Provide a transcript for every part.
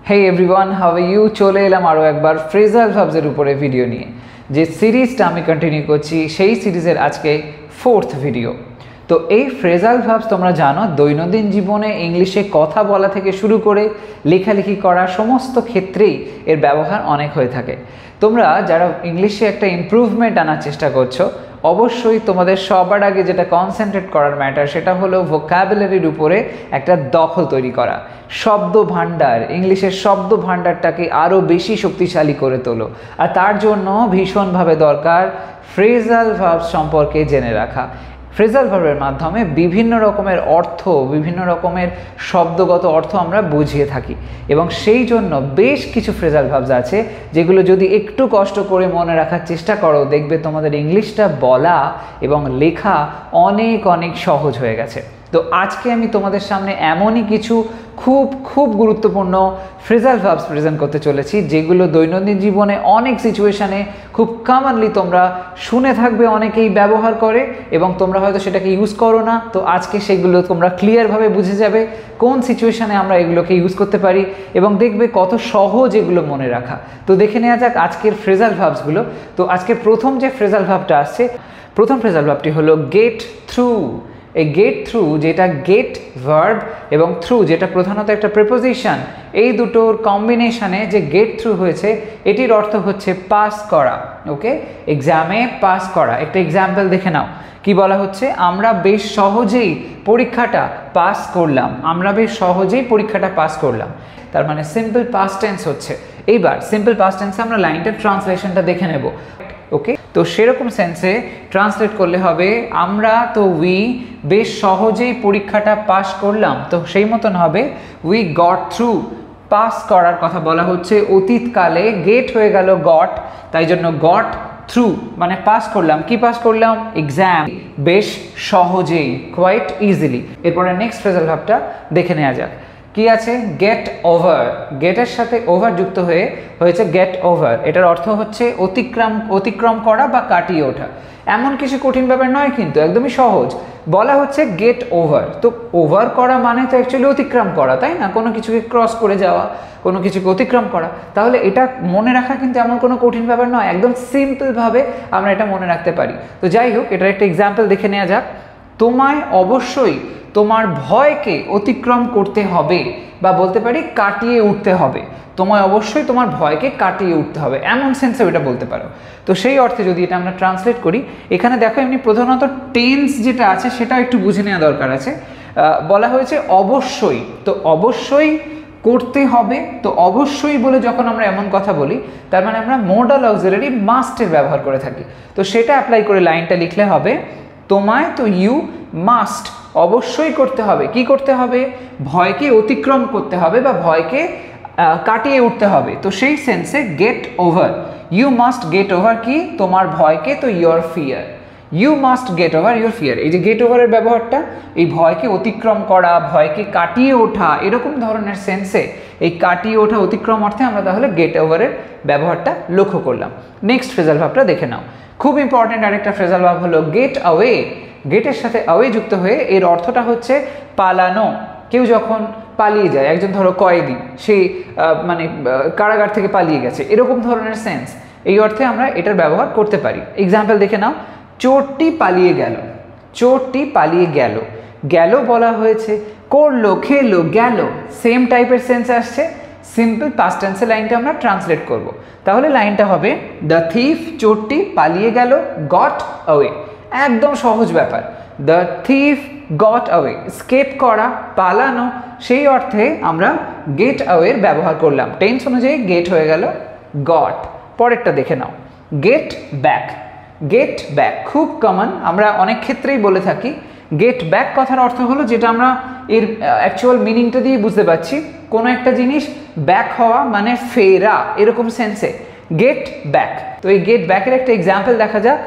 Hey everyone, how are you? চলে এলাম আরও একবার ফ্রেজাল ভার্বসের উপরে ভিডিও নিয়ে। যে সিরিজটা আমি কন্টিনিউ করছি সেই সিরিজের আজকে 4th ভিডিও। তো এই ফ্রেজাল ভার্বস তোমরা জানো দৈনন্দিন জীবনে ইংলিশে কথা বলা থেকে শুরু করে লেখালেখি করা সমস্ত ক্ষেত্রেই এর ব্যবহার অনেক হয়ে থাকে। তোমরা যারা ইংলিশে একটা ইমপ্রুভমেন্ট আনার চেষ্টা করছো অবশ্যই তোমাদের সবার আগে যেটা কনসেন্ট্রেট করার ম্যাটার সেটা হলো ভোকাবুলারির উপরে একটা দখল তৈরি করা। শব্দ ভাণ্ডার, ইংলিশের শব্দ ভাণ্ডারটাকে আরও বেশি শক্তিশালী করে তোলো। আর তার জন্য ভীষণভাবে দরকার ফ্রেজাল ভার্বস সম্পর্কে জেনে রাখা। ফ্রেজাল ভার্বের মাধ্যমে বিভিন্ন রকমের অর্থ, বিভিন্ন রকমের শব্দগত অর্থ আমরা বুঝিয়ে থাকি এবং সেই জন্য বেশ কিছু ফ্রেজাল ভার্বস আছে যেগুলো যদি একটু কষ্ট করে মনে রাখার চেষ্টা করো দেখবে তোমাদের ইংলিশটা বলা এবং লেখা অনেক অনেক সহজ হয়ে গেছে। তো আজকে আমি তোমাদের সামনে এমনই কিছু খুব গুরুত্বপূর্ণ ফ্রেজাল ভার্বস প্রেজেন্ট করতে চলেছি যেগুলো দৈনন্দিন জীবনে অনেক সিচুয়েশানে খুব কমনলি তোমরা শুনে থাকবে, অনেকেই ব্যবহার করে এবং তোমরা হয়তো সেটাকে ইউজ করো না। তো আজকে সেগুলো তোমরা ক্লিয়ারভাবে বুঝে যাবে কোন সিচুয়েশানে আমরা এগুলোকে ইউজ করতে পারি এবং দেখবে কত সহজ এগুলো মনে রাখা। তো দেখে নেওয়া যাক আজকের ফ্রেজাল ভার্বসগুলো। তো আজকে প্রথম যে ফ্রেজাল ভার্বটা আসছে, প্রথম ফ্রেজাল ভার্বটি হলো গেট থ্রু। এই গেট থ্রু যেটা গেট ভার্ব এবং থ্রু যেটা প্রধানত একটা প্রিপোজিশন, এই দুটোর কম্বিনেশনে যে গেট থ্রু হয়েছে এটির অর্থ হচ্ছে পাস করা। ওকে, এক্সামে পাস করা। একটা এক্সাম্পল দেখে নাও, কি বলা হচ্ছে, আমরা বেশ সহজেই পরীক্ষাটা পাস করলাম। আমরা বেশ সহজেই পরীক্ষাটা পাস করলাম, তার মানে সিম্পল পাস্ট টেন্স হচ্ছে। এইবার সিম্পল পাস্ট টেন্সে আমরা লাইনটার ট্রান্সলেশনটা দেখে নেব। ওকে, তো সেরকম সেন্সে ট্রান্সলেট করলে হবে আমরা তো উই বেশ সহজেই পরীক্ষাটা পাস করলাম। তো সেই মতন হবে উই গট থ্রু। পাস করার কথা বলা হচ্ছে অতীতকালে, গেট হয়ে গেল গট, তাই জন্য গট থ্রু মানে পাস করলাম। কি পাস করলাম? এক্সাম, বেশ সহজেই, কোয়াইট ইজিলি। এরপরে নেক্সট ফ্রেজাল ভার্বটা দেখে নেওয়া যাক কি আছে। Gate over. গেটের সাথে ওভার যুক্ত হয়েছে গেট ওভার। এটার অর্থ হচ্ছে অতিক্রম করা বা কাটিয়ে ওঠা। এমন কিছু কঠিন ব্যাপার নয়, কিন্তু একদমই সহজ। বলা হচ্ছে গেট ওভার, তো ওভার করা মানে তো অ্যাকচুয়ালি অতিক্রম করা, তাই না? কোনো কিছুকে ক্রস করে যাওয়া, কোনো কিছুকে অতিক্রম করা। তাহলে এটা মনে রাখা কিন্তু এমন কোনো কঠিন ব্যাপার নয়, একদম সিম্পলভাবে আমরা এটা মনে রাখতে পারি। তো যাই হোক, এটার একটা এক্সাম্পল দেখে নেওয়া যাক। তোমায় অবশ্যই তোমার ভয়কে অতিক্রম করতে হবে, বা বলতে পারি কাটিয়ে উঠতে হবে। তোমায় অবশ্যই তোমার ভয়কে কাটিয়ে উঠতে হবে, এমন সেন্সে এটা বলতে পারো। তো সেই অর্থে যদি এটা আমরা ট্রান্সলেট করি, এখানে দেখো এমনি প্রধানত টেন্স যেটা আছে সেটা একটু বুঝে নেওয়া দরকার আছে। বলা হয়েছে অবশ্যই, তো অবশ্যই করতে হবে। তো অবশ্যই বলে যখন আমরা এমন কথা বলি তার মানে আমরা মোডাল অক্সিলারি মাস্টের ব্যবহার করে থাকি। তো সেটা অ্যাপ্লাই করে লাইনটা লিখলে হবে তোমায় তো ইউ মাস্ট, অবশ্যই করতে হবে। কি করতে হবে? ভয়কে অতিক্রম করতে হবে বা ভয়কে কাটিয়ে উঠতে হবে। তো সেই সেন্সে get over, you must get over কি? তোমার ভয়কে, তো your fear. You must get over your fear. এই যে গেট ওভারের ব্যবহারটা, এই ভয়কে অতিক্রম করা, ভয়কে কাটিয়ে ওঠা, এরকম ধরনের সেন্সে এই কাটিয়ে ওঠা অতিক্রম অর্থে আমরা তাহলে গেট ওভারের ব্যবহারটা লক্ষ্য করলাম। নেক্সট ফ্রেজাল ভার্বটা দেখে নাও। খুব ইম্পর্টেন্ট আরেকটা ফ্রেজাল ভার্ব হলো গেট অ্যাওয়ে। গেটের সাথে অ্যাওয়ে যুক্ত হয়ে এর অর্থটা হচ্ছে পালানো। কেউ যখন পালিয়ে যায়, একজন ধরো কয়েদি, সেই মানে কারাগার থেকে পালিয়ে গেছে, এরকম ধরনের সেন্স, এই অর্থে আমরা এটার ব্যবহার করতে পারি। এক্সাম্পল দেখে নাও, চোরটি পালিয়ে গেল। চোরটি পালিয়ে গেল, গেল বলা হয়েছে করলো, খেলো, গেল, সেম টাইপের সেন্স আসছে। সিম্পল পাস্ট টেন্সে লাইনটা আমরা ট্রান্সলেট করব। তাহলে লাইনটা হবে দ্য থিফ, চোরটি পালিয়ে গেল, গট অ্যাওয়ে। একদম সহজ ব্যাপার। The thief got away, escape করা, পালানো, সেই অর্থে আমরা গেট অ্যাওয়ের ব্যবহার করলাম। টেন্স অনুযায়ী গেট হয়ে গেল গট। পরেরটা দেখে নাও, গেট ব্যাক। গেট ব্যাক খুব কমন, আমরা অনেক ক্ষেত্রেই বলে থাকি। গেট ব্যাক কথার অর্থ হলো, যেটা আমরা এর অ্যাকচুয়াল মিনিংটা দিয়ে বুঝতে পারছি, কোনো একটা জিনিস ব্যাক হওয়া মানে ফেরা, এরকম সেন্সে গেট ব্যাক। তো এই গেট ব্যাকের একটা এক্সাম্পল দেখা যাক।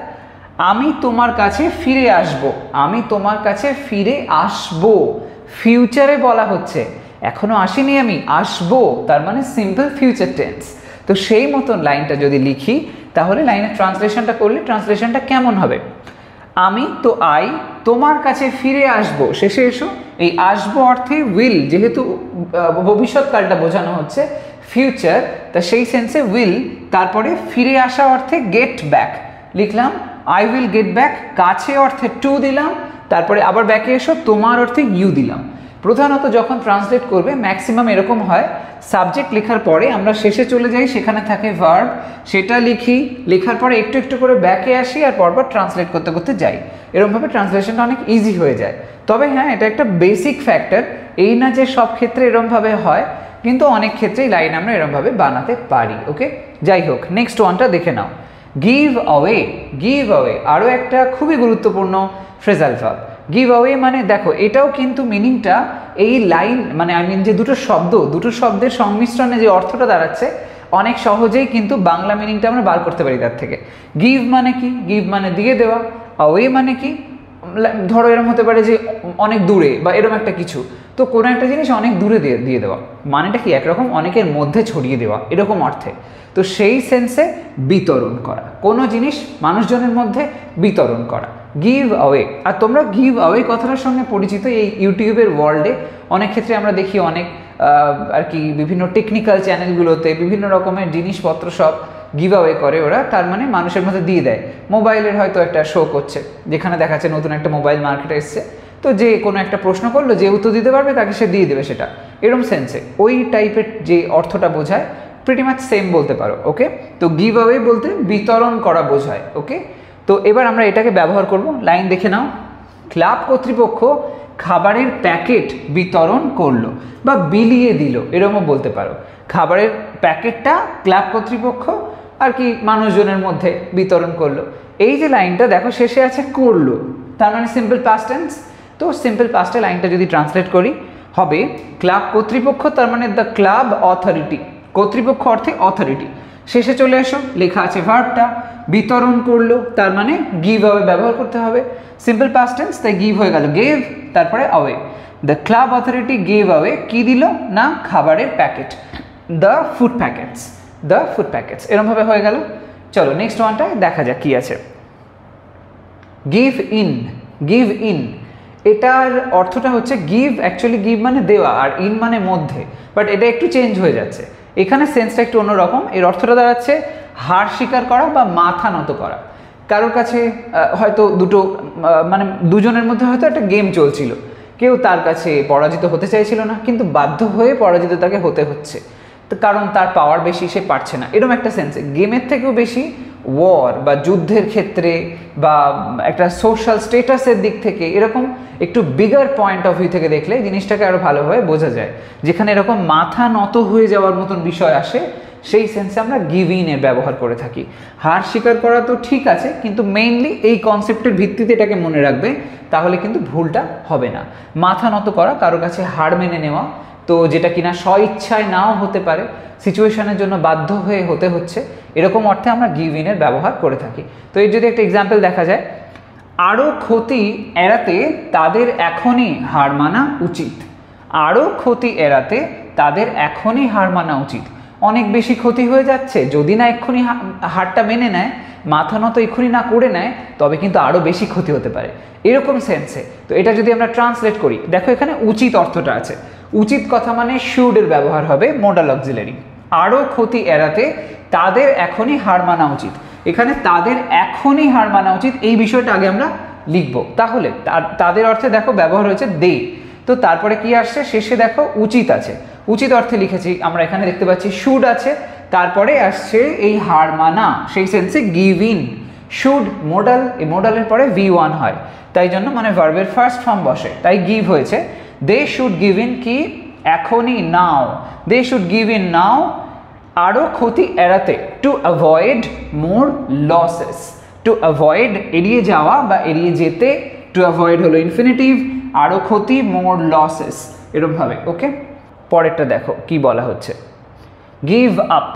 আমি তোমার কাছে ফিরে আসব। আমি তোমার কাছে ফিরে আসব, ফিউচারে বলা হচ্ছে, এখনো আসিনি, আমি আসবো, তার মানে সিম্পল ফিউচার টেন্স। তো সেই মতন লাইনটা যদি লিখি তাহলে লাইনের ট্রান্সলেশনটা করলে ট্রান্সলেশনটা কেমন হবে? আমি তো আই তোমার কাছে ফিরে আসবো, শেষে এসো। এই আসবো অর্থে উইল, যেহেতু ভবিষ্যৎকালটা বোঝানো হচ্ছে ফিউচার, তা সেই সেন্সে উইল, তারপরে ফিরে আসা অর্থে গেট ব্যাক লিখলাম, আই উইল গেট ব্যাক। কাছে অর্থে টু দিলাম, তারপরে আবার ব্যাকে এসো, তোমার অর্থে ইউ দিলাম। প্রধানত যখন ট্রান্সলেট করবে ম্যাক্সিমাম এরকম হয়, সাবজেক্ট লেখার পরে আমরা শেষে চলে যাই, সেখানে থাকে ভার্ব, সেটা লিখি, লেখার পরে একটু একটু করে ব্যাকে আসি আর পরপর ট্রান্সলেট করতে করতে যাই। এরকমভাবে ট্রান্সলেশনটা অনেক ইজি হয়ে যায়। তবে হ্যাঁ, এটা একটা বেসিক ফ্যাক্টর, এই না যে সব ক্ষেত্রে এরমভাবে হয়, কিন্তু অনেক ক্ষেত্রেই লাইন আমরা এরমভাবে বানাতে পারি। ওকে, যাই হোক, নেক্সট ওয়ানটা দেখে নাও। গিভ অ্যাওয়ে, গিভ অ্যাওয়ে আরও একটা খুবই গুরুত্বপূর্ণ ফ্রেজাল ভার্ব। গিভ অ্যাওয়ে মানে দেখো, এটাও কিন্তু মিনিংটা এই লাইন মানে যে দুটো শব্দের সংমিশ্রণে যে অর্থটা দাঁড়াচ্ছে, অনেক সহজেই কিন্তু বাংলা মিনিংটা আমরা বার করতে পারি তার থেকে। গিভ মানে কি? গিভ মানে দিয়ে দেওয়া। অ্যাওয়ে মানে কি? ধরো এরকম হতে পারে যে অনেক দূরে বা এরকম একটা কিছু, তো কোনো একটা জিনিস অনেক দূরে দিয়ে দেওয়া, মানেটা কি একরকম, অনেকের মধ্যে ছড়িয়ে দেওয়া এরকম অর্থে। তো সেই সেন্সে বিতরণ করা, কোনো জিনিস মানুষজনের মধ্যে বিতরণ করা, গিভ অ্যাওয়ে। আর তোমরা গিভ অ্যাওয়ে কথাটার সঙ্গে পরিচিত, এই ইউটিউবের ওয়ার্ল্ডে অনেক ক্ষেত্রে আমরা দেখি অনেক আর কি বিভিন্ন টেকনিক্যাল চ্যানেলগুলোতে বিভিন্ন রকমের জিনিসপত্র সব গিভ অ্যাওয়ে করে ওরা, তার মানে মানুষের মধ্যে দিয়ে দেয়। মোবাইলের হয়তো একটা শো করছে যেখানে দেখাচ্ছে নতুন একটা মোবাইল মার্কেটে এসছে, তো যে কোনো একটা প্রশ্ন করলো, যে উত্তর দিতে পারবে তাকে সে দিয়ে দেবে, সেটা এরকম সেন্সে ওই টাইপের যে অর্থটা বোঝায়, প্রিটি মাচ সেম বলতে পারো। ওকে, তো গিভ অ্যাওয়ে বলতে বিতরণ করা বোঝায়। ওকে, তো এবার আমরা এটাকে ব্যবহার করব। লাইন দেখে নাও। ক্লাব কর্তৃপক্ষ খাবারের প্যাকেট বিতরণ করলো বা বিলিয়ে দিল, এরকমও বলতে পারো। খাবারের প্যাকেটটা ক্লাব কর্তৃপক্ষ আর কি মানুষজনের মধ্যে বিতরণ করলো। এই যে লাইনটা দেখো শেষে আছে করলো, তার মানে সিম্পল পাস্ট টেন্স। তো সিম্পল পাস্টে লাইনটা যদি ট্রান্সলেট করি হবে ক্লাব কর্তৃপক্ষ, তার মানে দ্য ক্লাব অথরিটি, কর্তৃপক্ষ অর্থে অথরিটি। শেষে চলে এসো, লেখা আছে ভার্বটা, বিতরণ করলো, তার মানে গিভ অ্যাওয়ে ব্যবহার করতে হবে। সিম্পল পাস্ট টেন্স, তাই গিভ হয়ে গেল গেভ, তারপরে away. The club authority gave away, কি দিল না, খাবারের packet, the food packets, the food packets, এরমভাবে হয়ে গেল। চলো নেক্সট ওয়ানটা দেখা যাক কি আছে। গিভ ইন, গিভ ইন, এটার অর্থটা হচ্ছে গিভ, অ্যাকচুয়ালি গিভ মানে দেওয়া আর ইন মানে মধ্যে, বাট এটা একটু চেঞ্জ হয়ে যাচ্ছে, এখানে সেন্সটা একটু অন্যরকম। এর অর্থটা দাঁড়াচ্ছে হার স্বীকার করা বা মাথা নত করা। কারোর কাছে হয়তো মানে দুজনের মধ্যে হয়তো একটা গেম চলছিল, কেউ তার কাছে পরাজিত হতে চাইছিল না, কিন্তু বাধ্য হয়ে পরাজিত তাকে হতে হচ্ছে, তো কারণ তার পাওয়ার বেশি, সে পারছে না, এরকম একটা সেন্সে। গেমের থেকেও বেশি ওয়ার বা যুদ্ধের ক্ষেত্রে বা একটা সোশ্যাল স্টেটাসের দিক থেকে এরকম একটু বিগার পয়েন্ট অফ ভিউ থেকে দেখলে জিনিসটাকে আরও ভালোভাবে বোঝা যায়। যেখানে এরকম মাথা নত হয়ে যাওয়ার মতন বিষয় আসে, সেই সেন্সে আমরা গিভ ইনের ব্যবহার করে থাকি। হার স্বীকার করা তো ঠিক আছে, কিন্তু মেইনলি এই কনসেপ্টের ভিত্তিতে এটাকে মনে রাখবে, তাহলে কিন্তু ভুলটা হবে না। মাথা নত করা, কারোর কাছে হার মেনে নেওয়া, তো যেটা কিনা স্ব ইচ্ছায় নাও হতে পারে, সিচুয়েশনের জন্য বাধ্য হয়ে হতে হচ্ছে, এরকম অর্থে আমরা গিভ ইনের ব্যবহার করে থাকি। তো এর যদি একটা এক্সাম্পল দেখা যায়, আরও ক্ষতি এড়াতে তাদের এখনই হার মানা উচিত, আরও ক্ষতি এড়াতে তাদের এখনই হার মানা উচিত। অনেক বেশি ক্ষতি হয়ে যাচ্ছে, যদি না এক্ষুনি হারটা মেনে নেয়, মাথা নত এক্ষুনি না করে নেয়, তবে কিন্তু আরও বেশি ক্ষতি হতে পারে, এরকম সেন্সে। তো এটা যদি আমরা ট্রান্সলেট করি, দেখো এখানে উচিত অর্থটা আছে, উচিত কথা মানে শুডের ব্যবহার হবে মডাল অক্সিলারি। আরও ক্ষতি এড়াতে তাদের এখনই হার মানা উচিত, এখানে তাদের এখনই হার মানা উচিত, এই বিষয়টা আগে আমরা লিখব। তাহলে তাদের অর্থে দেখো ব্যবহার হয়েছে দে, তো তারপরে কি আসছে, শেষে দেখো উচিত আছে, উচিত অর্থে লিখেছি আমরা, এখানে দেখতে পাচ্ছি শুড আছে, তারপরে আসছে এই হার মানা, সেই সেন্সে গিভ ইন। শুড মোডাল, এই মোডালের পরে V1 হয়, তাই জন্য মানে ভার্বের ফার্স্ট ফর্ম বসে, তাই গিভ হয়েছে। দে শুড গিভ ইন কি, এখনই, now, they should give in now, আরও ক্ষতি এড়াতে, to avoid more losses, to avoid এড়িয়ে যাওয়া বা এড়িয়ে যেতে, টু অ্যাভয়েড হলো ইনফিনিটিভ, আরও ক্ষতি মোর লসেস, এরকমভাবে। ওকে, পরেরটা দেখো কি বলা হচ্ছে। গিভ আপ,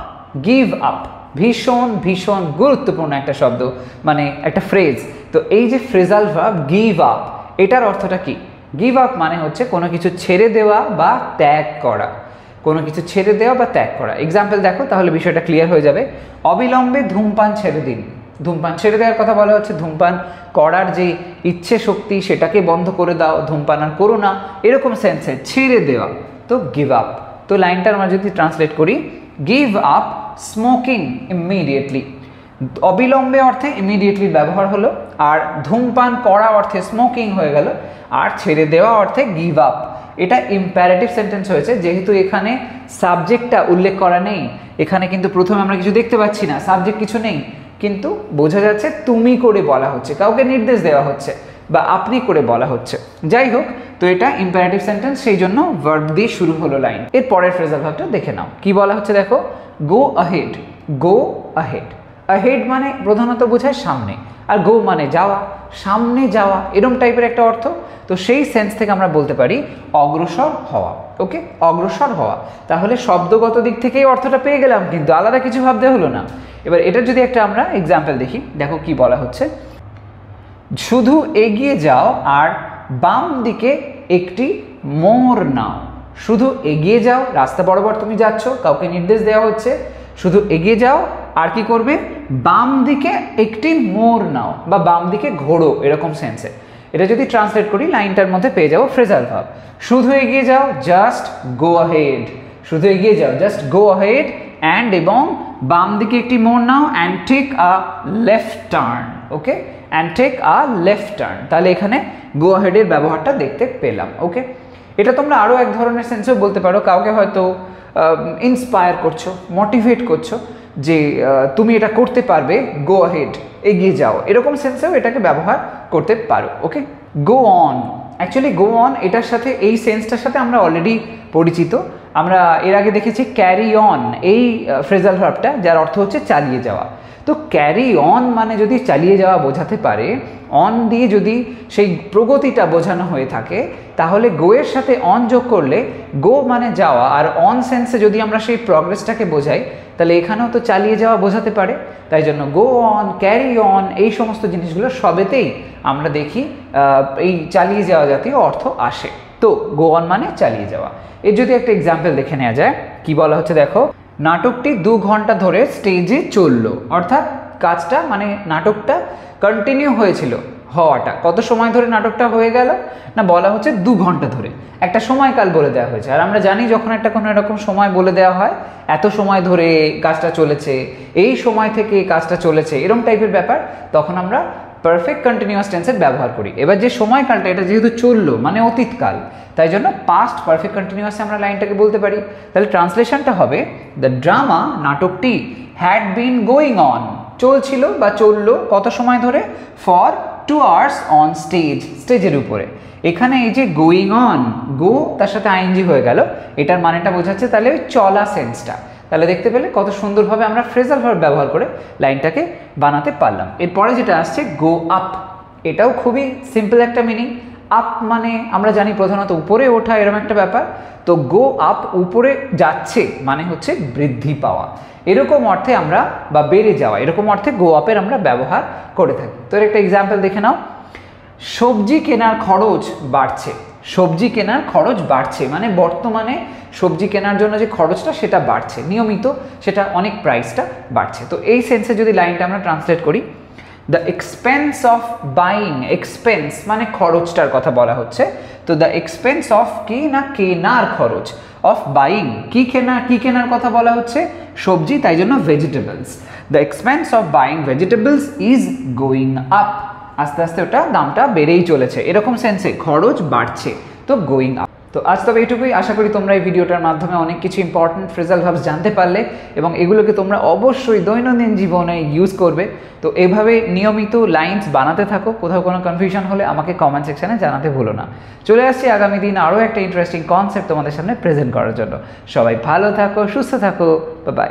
গিভ আপ ভীষণ ভীষণ গুরুত্বপূর্ণ একটা শব্দ, মানে একটা ফ্রেজ। তো এই যে ফ্রেজাল ভার্ব গিভ আপ, এটার অর্থটা কি? গিভ আপ মানে হচ্ছে কোনো কিছু ছেড়ে দেওয়া বা ত্যাগ করা, কোনো কিছু ছেড়ে দেওয়া বা ত্যাগ করা। এক্সাম্পল দেখো, তাহলে বিষয়টা ক্লিয়ার হয়ে যাবে। অবিলম্বে ধূমপান ছেড়ে দিন, ধূমপান ছেড়ে দেওয়ার কথা বলা হচ্ছে, ধূমপান করার যে ইচ্ছে শক্তি সেটাকে বন্ধ করে দাও, ধূমপান আর করো না, এরকম সেন্সে ছেড়ে দেওয়া। তো গিভ আপ। তো লাইনটা আমরা যদি ট্রান্সলেট করি, গিভ আপ স্মোকিং ইমিডিয়েটলি। অবিলম্বে অর্থে ইমিডিয়েটলি ব্যবহার হলো, আর ধূমপান করা অর্থে স্মোকিং হয়ে গেল, আর ছেড়ে দেওয়া অর্থে গিভ আপ। এটা ইম্প্যারেটিভ সেন্টেন্স হয়েছে, যেহেতু এখানে সাবজেক্টটা উল্লেখ করা নেই। এখানে কিন্তু প্রথমে আমরা কিছু দেখতে পাচ্ছি না, সাবজেক্ট কিছু নেই, কিন্তু বোঝা যাচ্ছে তুমি করে বলা হচ্ছে, কাউকে নির্দেশ দেওয়া হচ্ছে বা আপনি করে বলা হচ্ছে। যাই হোক, তো এটা ইম্প্যারেটিভ সেন্টেন্স, সেই জন্য ভার্ব দিয়ে শুরু হলো লাইন। এর পরের ফ্রেজাল ভার্বটা দেখে নাও কি বলা হচ্ছে, দেখো, গো আহেড। গো আহেড, আহেড মানে প্রধানত বোঝায় সামনে, আর গো মানে যাওয়া, সামনে যাওয়া, এরকম টাইপের একটা অর্থ। তো সেই সেন্স থেকে আমরা বলতে পারি অগ্রসর হওয়া। ওকে, অগ্রসর হওয়া। তাহলে শব্দগত দিক থেকেই অর্থটা পেয়ে গেলাম, কিন্তু আলাদা কিছু ভাবতে হলো না। এবার এটা যদি একটা আমরা এক্সাম্পল দেখি, দেখো কি বলা হচ্ছে, শুধু এগিয়ে যাও আর বাম দিকে একটি মোড় নাও। শুধু এগিয়ে যাও, রাস্তা বরাবর তুমি যাচ্ছ, কাউকে নির্দেশ দেওয়া হচ্ছে, শুধু এগিয়ে যাও আর কি করবে, বাম দিকে একটি মোড় নাও বা বাম দিকে ঘোরো, এরকম সেন্সে। এটা যদি ট্রান্সলেট করি লাইনটার মধ্যে পেয়ে যাবো ফ্রেজাল ভার্ব। শুধু এগিয়ে যাও, জাস্ট গো আহেড। শুধু এগিয়ে যাও, জাস্ট গো আহেড, অ্যান্ড এবং বাম দিকে একটি মোড় নাও, and take a left turn. Okay, and take a left turn. তাহলে এখানে গো আহেডের ব্যবহারটা দেখতে পেলাম। ওকে, এটা তোমরা আরও এক ধরনের সেন্সেও বলতে পারো, কাউকে হয়তো ইন্সপায়ার করছো, মোটিভেট করছো যে তুমি এটা করতে পারবে, গো আহেড, এগিয়ে যাও, এরকম সেন্সেও এটাকে ব্যবহার করতে পারো। Okay, go on. Actually go on এটার সাথে, এই সেন্সটার সাথে আমরা অলরেডি পরিচিত। আমরা এর আগে দেখেছি ক্যারি অন, এই ফ্রেজাল ভার্বটা, যার অর্থ হচ্ছে চালিয়ে যাওয়া। তো ক্যারি অন মানে যদি চালিয়ে যাওয়া বোঝাতে পারে, অন দিয়ে যদি সেই প্রগতিটা বোঝানো হয়ে থাকে, তাহলে গো এর সাথে অন যোগ করলে গো মানে যাওয়া, আর অন সেন্সে যদি আমরা সেই প্রগ্রেসটাকে বোঝাই, তাহলে এখানেও তো চালিয়ে যাওয়া বোঝাতে পারে। তাই জন্য গো অন, ক্যারি অন, এই সমস্ত জিনিসগুলো সবেতেই আমরা দেখি এই চালিয়ে যাওয়া জাতীয় অর্থ আসে। তো গো অন মানে চালিয়ে যাওয়া। এর যদি একটা এক্সাম্পল দেখে নেওয়া যায়, কি বলা হচ্ছে দেখো, নাটকটি 2 ঘন্টা ধরে স্টেজে চললো। অর্থাৎ কাজটা মানে নাটকটা কন্টিনিউ হয়েছিল, হওয়াটা কত সময় ধরে নাটকটা হয়ে গেল না, বলা হচ্ছে 2 ঘন্টা ধরে। একটা সময়কাল বলে দেওয়া হয়েছে, আর আমরা জানি যখন একটা কোনো এরকম সময় বলে দেওয়া হয়, এত সময় ধরে কাজটা চলেছে, এই সময় থেকে কাজটা চলেছে, এরকম টাইপের ব্যাপার, তখন আমরা পারফেক্ট কন্টিনিউয়াস টেন্সের ব্যবহার করি। এবার যে সময়কালটা, এটা যেহেতু চললো মানে অতীতকাল, তাই জন্য পাস্ট পারফেক্ট কন্টিনিউয়াসে আমরা লাইনটাকে বলতে পারি। তাহলে ট্রান্সলেশনটা হবে, দ্য ড্রামা, নাটকটি, হ্যাড বিন গোয়িং অন, চলছিল বা চললো কত সময় ধরে, ফর 2 আওয়ার্স অন স্টেজ, স্টেজের উপরে। এখানে এই যে গোয়িং অন, গো তার সাথে আইএনজি হয়ে গেল, এটার মানেটা বোঝাচ্ছে তাহলে ওই চলা সেন্সটা। তাহলে দেখতে পেলে কত সুন্দরভাবে আমরা ফ্রেজাল ভার্ব ব্যবহার করে লাইনটাকে বানাতে পারলাম। এরপরে যেটা আসছে গো আপ, এটাও খুবই সিম্পল একটা মিনিং। আপ মানে আমরা জানি প্রধানত উপরে ওঠা, এরকম একটা ব্যাপার। তো গো আপ, উপরে যাচ্ছে মানে হচ্ছে বৃদ্ধি পাওয়া, এরকম অর্থে আমরা, বা বেড়ে যাওয়া, এরকম অর্থে গো আপের আমরা ব্যবহার করে থাকি। তো এর একটা এক্সাম্পল দেখে নাও, সবজি কেনার খরচ বাড়ছে। সবজি কেনার খরচ বাড়ছে মানে বর্তমানে সবজি কেনার জন্য যে খরচটা সেটা বাড়ছে, নিয়মিত সেটা অনেক প্রাইসটা বাড়ছে। তো এই সেন্সে যদি লাইনটা আমরা ট্রান্সলেট করি, the expense of buying, expense মানে খরচটার কথা বলা হচ্ছে। তো দ্য এক্সপেন্স অফ কি না, কেনার খরচ, অফ বাইং কি কেনার কথা বলা হচ্ছে, সবজি, তাই জন্য vegetables. The expense of buying vegetables is going up, আস্তে আস্তে ওটা দামটা বেড়েই চলেছে, এরকম সেন্সে খরচ বাড়ছে, তো গোয়িং আপ। তো আজ তবে এইটুকুই, আশা করি তোমরা এই ভিডিওটার মাধ্যমে অনেক কিছু ইম্পর্টেন্ট ফ্রেজাল ভার্বস জানতে পারলে এবং এগুলোকে তোমরা অবশ্যই দৈনন্দিন জীবনে ইউজ করবে। তো এভাবে নিয়মিত লাইন্স বানাতে থাকো। কোথাও কোনো কনফিউশন হলে আমাকে কমেন্ট সেকশনে জানাতে ভুলো না। চলে আসছি আগামী দিন আরও একটা ইন্টারেস্টিং কনসেপ্ট তোমাদের সামনে প্রেজেন্ট করার জন্য। সবাই ভালো থাকো, সুস্থ থাকো, বাই বাই।